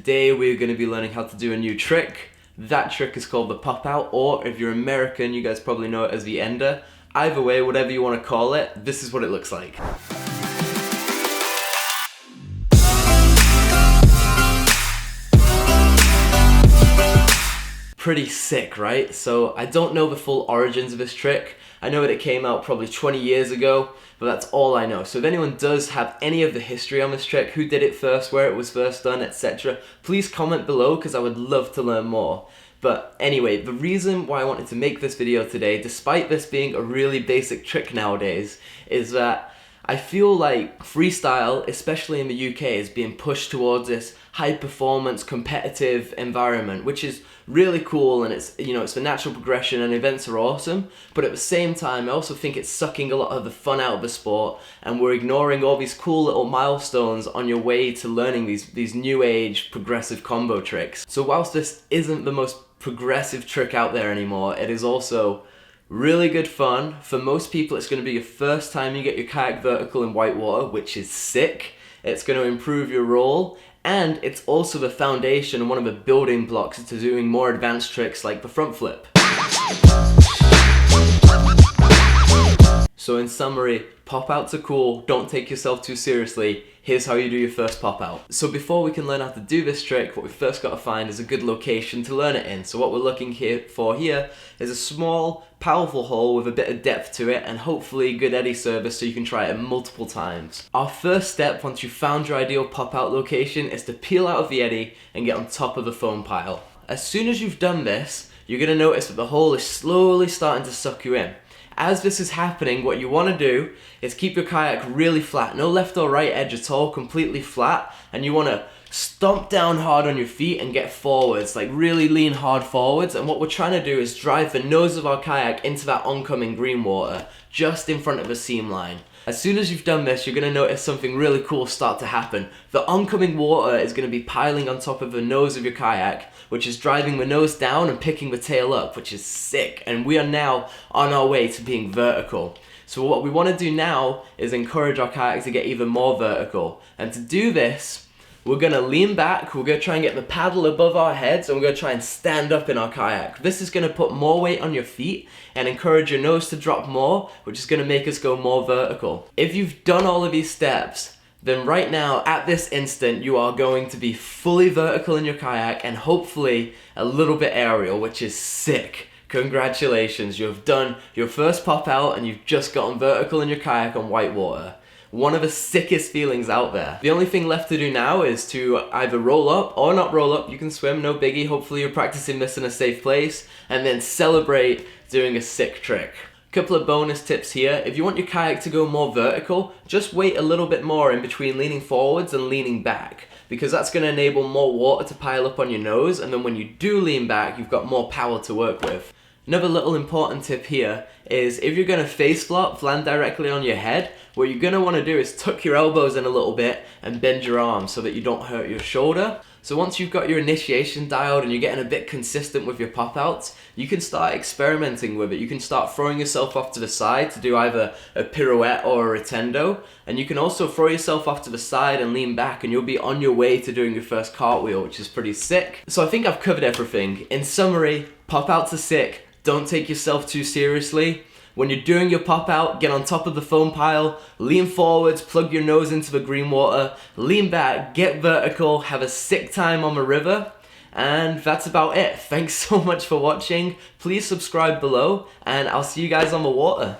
today we're going to be learning how to do a new trick. That trick is called the pop out, or if you're American, you guys probably know it as the ender. Either way, whatever you want to call it, this is what it looks like. Pretty sick, right? So I don't know the full origins of this trick. I know that it came out probably 20 years ago, but that's all I know. So if anyone does have any of the history on this trick, who did it first, where it was first done, etc., please comment below because I would love to learn more. But anyway, the reason why I wanted to make this video today, despite this being a really basic trick nowadays, is that I feel like freestyle, especially in the UK, is being pushed towards this high-performance, competitive environment, which is really cool, and it's, you know, it's the natural progression and events are awesome, but at the same time I also think it's sucking a lot of the fun out of the sport, and we're ignoring all these cool little milestones on your way to learning these new age progressive combo tricks. So whilst this isn't the most progressive trick out there anymore, it is also really good fun. For most people, it's going to be your first time you get your kayak vertical in white water, which is sick. It's going to improve your roll, and it's also the foundation and one of the building blocks to doing more advanced tricks like the front flip. So in summary, pop outs are cool, don't take yourself too seriously. Here's how you do your first pop out. So before we can learn how to do this trick, what we've first got to find is a good location to learn it in. So what we're looking for here is a small, powerful hole with a bit of depth to it, and hopefully good eddy service so you can try it multiple times. Our first step, once you've found your ideal pop out location, is to peel out of the eddy and get on top of the foam pile. As soon as you've done this, you're going to notice that the hole is slowly starting to suck you in. As this is happening, what you want to do is keep your kayak really flat, no left or right edge at all, completely flat, and you want to stomp down hard on your feet and get forwards, like really lean hard forwards. And what we're trying to do is drive the nose of our kayak into that oncoming green water, just in front of the seam line. As soon as you've done this, you're going to notice something really cool start to happen. The oncoming water is going to be piling on top of the nose of your kayak, which is driving the nose down and picking the tail up, which is sick. And we are now on our way to being vertical. So what we want to do now is encourage our kayak to get even more vertical. And to do this, we're going to lean back, we're going to try and get the paddle above our heads, and we're going to try and stand up in our kayak. This is going to put more weight on your feet and encourage your nose to drop more, which is going to make us go more vertical. If you've done all of these steps, then right now, at this instant, you are going to be fully vertical in your kayak and hopefully a little bit aerial, which is sick. Congratulations, you've done your first pop out and you've just gotten vertical in your kayak on white water. One of the sickest feelings out there. The only thing left to do now is to either roll up or not roll up. You can swim, no biggie. Hopefully you're practicing this in a safe place, and then celebrate doing a sick trick. Couple of bonus tips here. If you want your kayak to go more vertical, just wait a little bit more in between leaning forwards and leaning back, because that's going to enable more water to pile up on your nose, and then when you do lean back, you've got more power to work with. Another little important tip here is if you're going to face flop, land directly on your head, what you're going to want to do is tuck your elbows in a little bit and bend your arms so that you don't hurt your shoulder. So once you've got your initiation dialed and you're getting a bit consistent with your pop outs, you can start experimenting with it. You can start throwing yourself off to the side to do either a pirouette or a rotendo, and you can also throw yourself off to the side and lean back, and you'll be on your way to doing your first cartwheel, which is pretty sick. So I think I've covered everything. In summary, pop outs are sick. Don't take yourself too seriously. When you're doing your pop out, get on top of the foam pile, lean forwards, plug your nose into the green water, lean back, get vertical, have a sick time on the river, and that's about it. Thanks so much for watching. Please subscribe below, and I'll see you guys on the water.